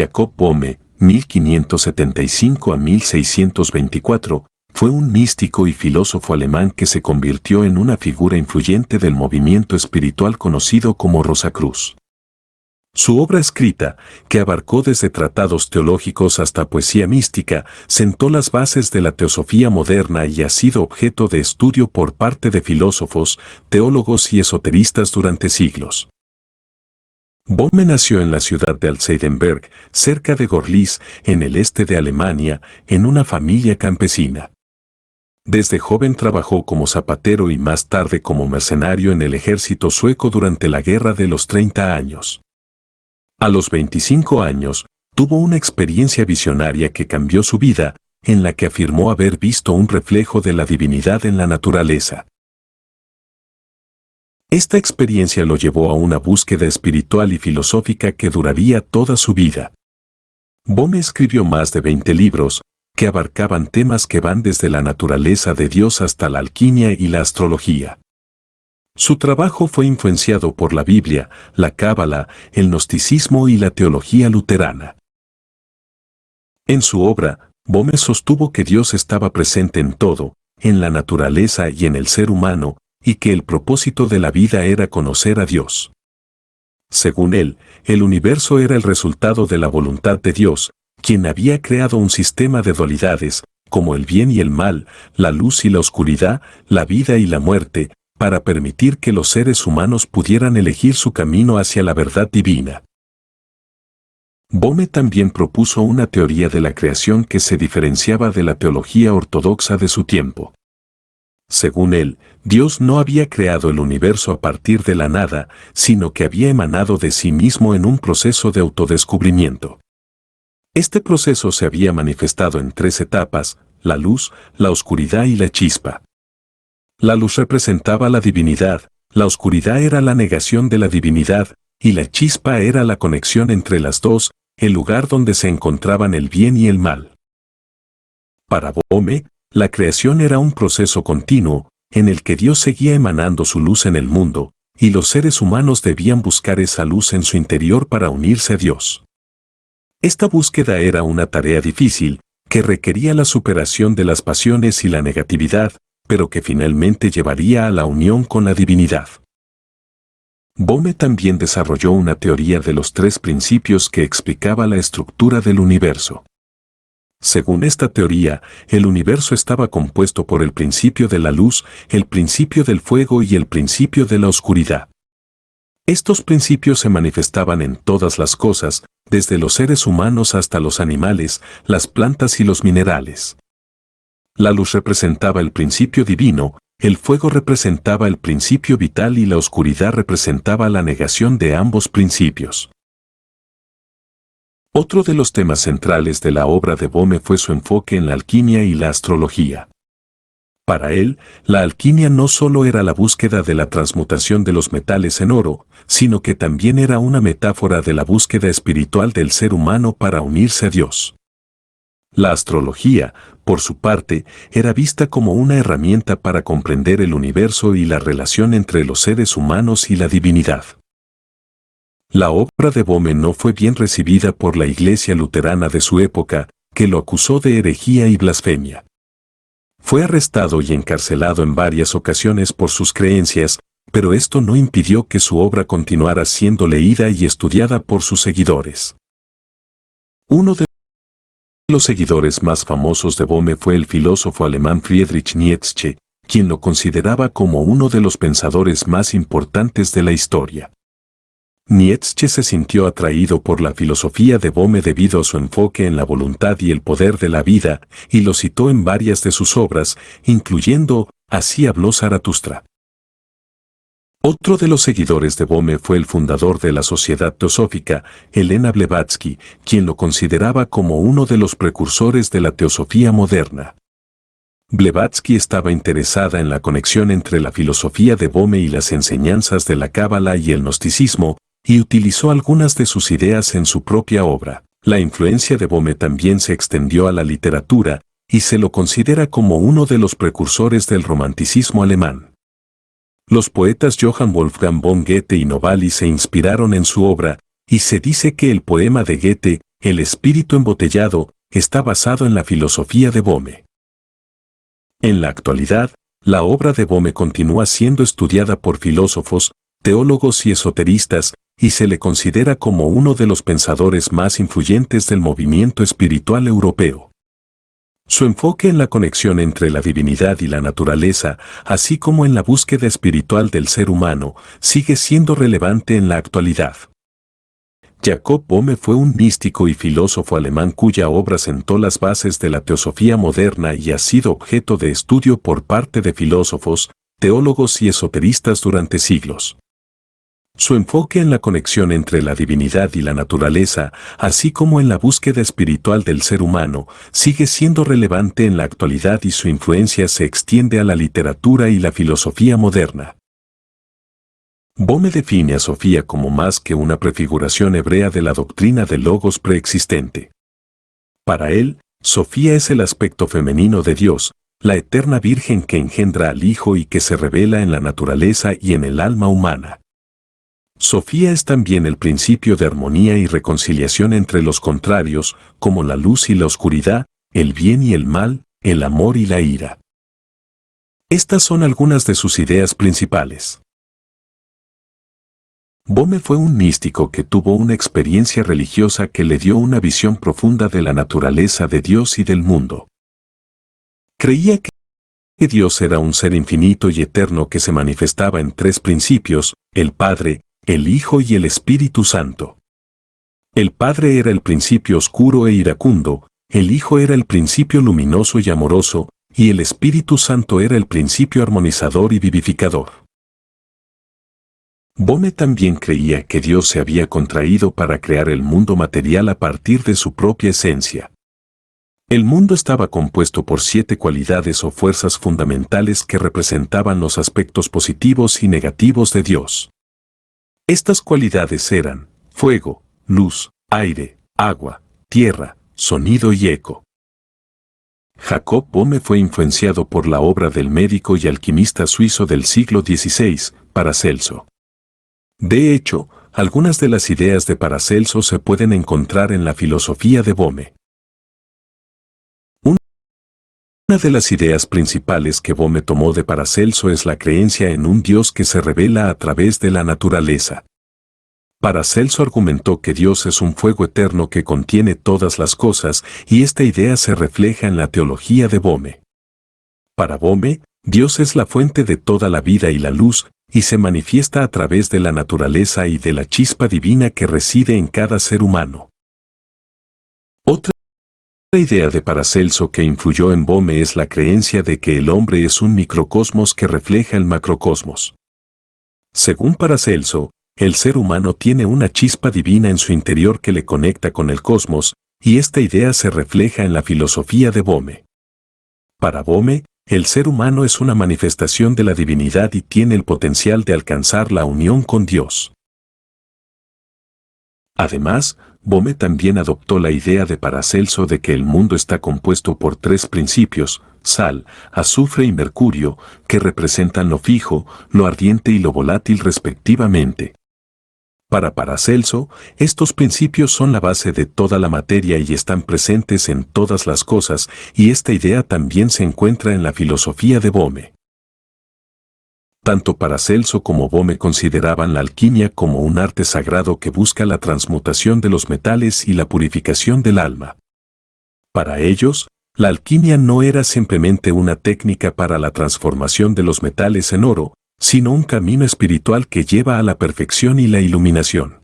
Jacob Bohme, 1575 a 1624, fue un místico y filósofo alemán que se convirtió en una figura influyente del movimiento espiritual conocido como Rosacruz. Su obra escrita, que abarcó desde tratados teológicos hasta poesía mística, sentó las bases de la teosofía moderna y ha sido objeto de estudio por parte de filósofos, teólogos y esoteristas durante siglos. Bohme nació en la ciudad de Alzheidenberg, cerca de Gorlitz, en el este de Alemania, en una familia campesina. Desde joven trabajó como zapatero y más tarde como mercenario en el ejército sueco durante la Guerra de los 30 años. A los 25 años, tuvo una experiencia visionaria que cambió su vida, en la que afirmó haber visto un reflejo de la divinidad en la naturaleza. Esta experiencia lo llevó a una búsqueda espiritual y filosófica que duraría toda su vida. Bohme escribió más de 20 libros, que abarcaban temas que van desde la naturaleza de Dios hasta la alquimia y la astrología. Su trabajo fue influenciado por la Biblia, la Cábala, el gnosticismo y la teología luterana. En su obra, Bohme sostuvo que Dios estaba presente en todo, en la naturaleza y en el ser humano, y que el propósito de la vida era conocer a Dios. Según él, el universo era el resultado de la voluntad de Dios, quien había creado un sistema de dualidades, como el bien y el mal, la luz y la oscuridad, la vida y la muerte, para permitir que los seres humanos pudieran elegir su camino hacia la verdad divina. Bohme también propuso una teoría de la creación que se diferenciaba de la teología ortodoxa de su tiempo. Según él, Dios no había creado el universo a partir de la nada, sino que había emanado de sí mismo en un proceso de autodescubrimiento. Este proceso se había manifestado en 3 etapas: la luz, la oscuridad y la chispa. La luz representaba la divinidad, la oscuridad era la negación de la divinidad, y la chispa era la conexión entre las dos, el lugar donde se encontraban el bien y el mal. Para Bohme, la creación era un proceso continuo, en el que Dios seguía emanando su luz en el mundo, y los seres humanos debían buscar esa luz en su interior para unirse a Dios. Esta búsqueda era una tarea difícil, que requería la superación de las pasiones y la negatividad, pero que finalmente llevaría a la unión con la divinidad. Bohme también desarrolló una teoría de los 3 principios que explicaba la estructura del universo. Según esta teoría, el universo estaba compuesto por el principio de la luz, el principio del fuego y el principio de la oscuridad. Estos principios se manifestaban en todas las cosas, desde los seres humanos hasta los animales, las plantas y los minerales. La luz representaba el principio divino, el fuego representaba el principio vital y la oscuridad representaba la negación de ambos principios. Otro de los temas centrales de la obra de Bohme fue su enfoque en la alquimia y la astrología. Para él, la alquimia no solo era la búsqueda de la transmutación de los metales en oro, sino que también era una metáfora de la búsqueda espiritual del ser humano para unirse a Dios. La astrología, por su parte, era vista como una herramienta para comprender el universo y la relación entre los seres humanos y la divinidad. La obra de Bohme no fue bien recibida por la Iglesia luterana de su época, que lo acusó de herejía y blasfemia. Fue arrestado y encarcelado en varias ocasiones por sus creencias, pero esto no impidió que su obra continuara siendo leída y estudiada por sus seguidores. Uno de los seguidores más famosos de Bohme fue el filósofo alemán Friedrich Nietzsche, quien lo consideraba como uno de los pensadores más importantes de la historia. Nietzsche se sintió atraído por la filosofía de Bohme debido a su enfoque en la voluntad y el poder de la vida, y lo citó en varias de sus obras, incluyendo Así habló Zaratustra. Otro de los seguidores de Bohme fue el fundador de la Sociedad Teosófica, Helena Blavatsky, quien lo consideraba como uno de los precursores de la teosofía moderna. Blavatsky estaba interesada en la conexión entre la filosofía de Bohme y las enseñanzas de la Cábala y el gnosticismo, y utilizó algunas de sus ideas en su propia obra. La influencia de Bohme también se extendió a la literatura, y se lo considera como uno de los precursores del romanticismo alemán. Los poetas Johann Wolfgang von Goethe y Novalis se inspiraron en su obra, y se dice que el poema de Goethe, El espíritu embotellado, está basado en la filosofía de Bohme. En la actualidad, la obra de Bohme continúa siendo estudiada por filósofos, teólogos y esoteristas, y se le considera como uno de los pensadores más influyentes del movimiento espiritual europeo. Su enfoque en la conexión entre la divinidad y la naturaleza, así como en la búsqueda espiritual del ser humano, sigue siendo relevante en la actualidad. Jacob Bohme fue un místico y filósofo alemán cuya obra sentó las bases de la teosofía moderna y ha sido objeto de estudio por parte de filósofos, teólogos y esoteristas durante siglos. Su enfoque en la conexión entre la divinidad y la naturaleza, así como en la búsqueda espiritual del ser humano, sigue siendo relevante en la actualidad y su influencia se extiende a la literatura y la filosofía moderna. Bohme define a Sofía como más que una prefiguración hebrea de la doctrina del logos preexistente. Para él, Sofía es el aspecto femenino de Dios, la eterna Virgen que engendra al Hijo y que se revela en la naturaleza y en el alma humana. Sofía es también el principio de armonía y reconciliación entre los contrarios, como la luz y la oscuridad, el bien y el mal, el amor y la ira. Estas son algunas de sus ideas principales. Bohme fue un místico que tuvo una experiencia religiosa que le dio una visión profunda de la naturaleza de Dios y del mundo. Creía que Dios era un ser infinito y eterno que se manifestaba en tres principios: el Padre, el Hijo y el Espíritu Santo. El Padre era el principio oscuro e iracundo, el Hijo era el principio luminoso y amoroso, y el Espíritu Santo era el principio armonizador y vivificador. Bohme también creía que Dios se había contraído para crear el mundo material a partir de su propia esencia. El mundo estaba compuesto por 7 cualidades o fuerzas fundamentales que representaban los aspectos positivos y negativos de Dios. Estas cualidades eran fuego, luz, aire, agua, tierra, sonido y eco. Jacob Bohme fue influenciado por la obra del médico y alquimista suizo del siglo XVI, Paracelso. De hecho, algunas de las ideas de Paracelso se pueden encontrar en la filosofía de Bohme. Una de las ideas principales que Bohme tomó de Paracelso es la creencia en un Dios que se revela a través de la naturaleza. Paracelso argumentó que Dios es un fuego eterno que contiene todas las cosas, y esta idea se refleja en la teología de Bohme. Para Bohme, Dios es la fuente de toda la vida y la luz, y se manifiesta a través de la naturaleza y de la chispa divina que reside en cada ser humano. Otra idea de Paracelso que influyó en Bohme es la creencia de que el hombre es un microcosmos que refleja el macrocosmos. Según Paracelso, el ser humano tiene una chispa divina en su interior que le conecta con el cosmos, y esta idea se refleja en la filosofía de Bohme. Para Bohme, el ser humano es una manifestación de la divinidad y tiene el potencial de alcanzar la unión con Dios. Además, Bohme también adoptó la idea de Paracelso de que el mundo está compuesto por 3 principios: sal, azufre y mercurio, que representan lo fijo, lo ardiente y lo volátil respectivamente. Para Paracelso, estos principios son la base de toda la materia y están presentes en todas las cosas, y esta idea también se encuentra en la filosofía de Bohme. Tanto Paracelso como Bohme consideraban la alquimia como un arte sagrado que busca la transmutación de los metales y la purificación del alma. Para ellos, la alquimia no era simplemente una técnica para la transformación de los metales en oro, sino un camino espiritual que lleva a la perfección y la iluminación.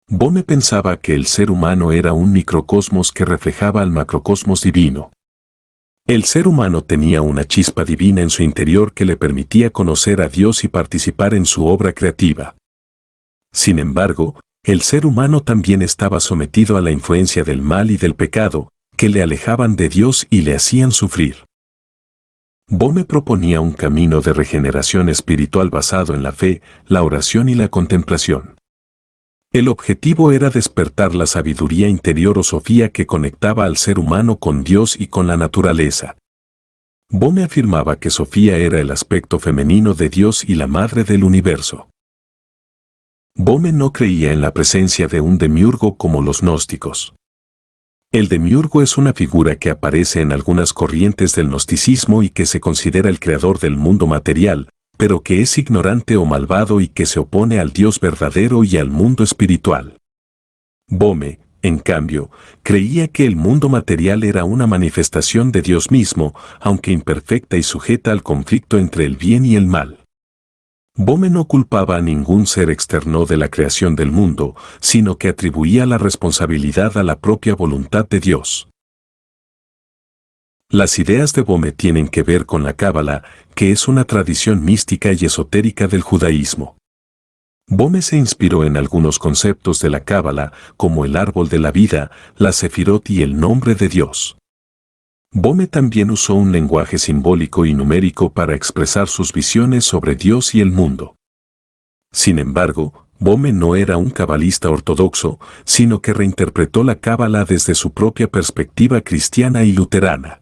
Bohme pensaba que el ser humano era un microcosmos que reflejaba al macrocosmos divino. El ser humano tenía una chispa divina en su interior que le permitía conocer a Dios y participar en su obra creativa. Sin embargo, el ser humano también estaba sometido a la influencia del mal y del pecado, que le alejaban de Dios y le hacían sufrir. Bohme proponía un camino de regeneración espiritual basado en la fe, la oración y la contemplación. El objetivo era despertar la sabiduría interior o Sofía que conectaba al ser humano con Dios y con la naturaleza. Bohme afirmaba que Sofía era el aspecto femenino de Dios y la madre del universo. Bohme no creía en la presencia de un demiurgo como los gnósticos. El demiurgo es una figura que aparece en algunas corrientes del gnosticismo y que se considera el creador del mundo material, pero que es ignorante o malvado y que se opone al Dios verdadero y al mundo espiritual. Bohme, en cambio, creía que el mundo material era una manifestación de Dios mismo, aunque imperfecta y sujeta al conflicto entre el bien y el mal. Bohme no culpaba a ningún ser externo de la creación del mundo, sino que atribuía la responsabilidad a la propia voluntad de Dios. Las ideas de Bohme tienen que ver con la Cábala, que es una tradición mística y esotérica del judaísmo. Bohme se inspiró en algunos conceptos de la Cábala, como el árbol de la vida, la Sefirot y el nombre de Dios. Bohme también usó un lenguaje simbólico y numérico para expresar sus visiones sobre Dios y el mundo. Sin embargo, Bohme no era un cabalista ortodoxo, sino que reinterpretó la Cábala desde su propia perspectiva cristiana y luterana.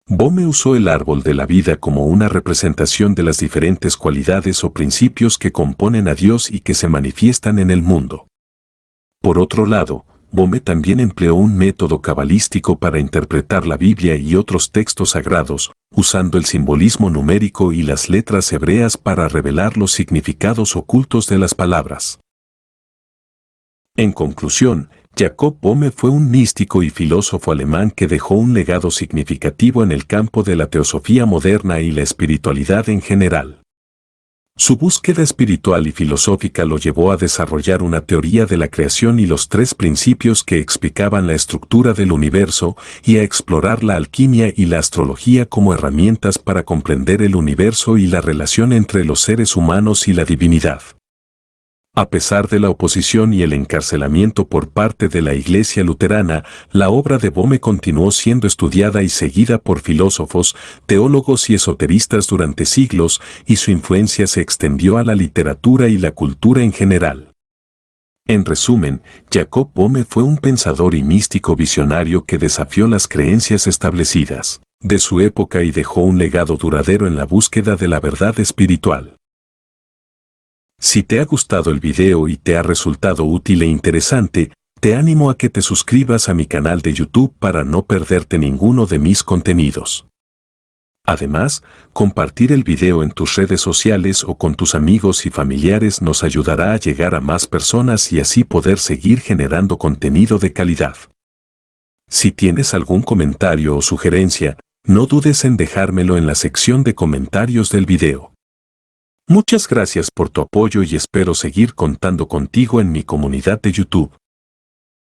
Bohme usó el árbol de la vida como una representación de las diferentes cualidades o principios que componen a Dios y que se manifiestan en el mundo. Por otro lado, Bohme también empleó un método cabalístico para interpretar la Biblia y otros textos sagrados, usando el simbolismo numérico y las letras hebreas para revelar los significados ocultos de las palabras. En conclusión, Jacob Bohme fue un místico y filósofo alemán que dejó un legado significativo en el campo de la teosofía moderna y la espiritualidad en general. Su búsqueda espiritual y filosófica lo llevó a desarrollar una teoría de la creación y los tres principios que explicaban la estructura del universo y a explorar la alquimia y la astrología como herramientas para comprender el universo y la relación entre los seres humanos y la divinidad. A pesar de la oposición y el encarcelamiento por parte de la Iglesia luterana, la obra de Bohme continuó siendo estudiada y seguida por filósofos, teólogos y esoteristas durante siglos, y su influencia se extendió a la literatura y la cultura en general. En resumen, Jacob Bohme fue un pensador y místico visionario que desafió las creencias establecidas de su época y dejó un legado duradero en la búsqueda de la verdad espiritual. Si te ha gustado el video y te ha resultado útil e interesante, te animo a que te suscribas a mi canal de YouTube para no perderte ninguno de mis contenidos. Además, compartir el video en tus redes sociales o con tus amigos y familiares nos ayudará a llegar a más personas y así poder seguir generando contenido de calidad. Si tienes algún comentario o sugerencia, no dudes en dejármelo en la sección de comentarios del video. Muchas gracias por tu apoyo y espero seguir contando contigo en mi comunidad de YouTube.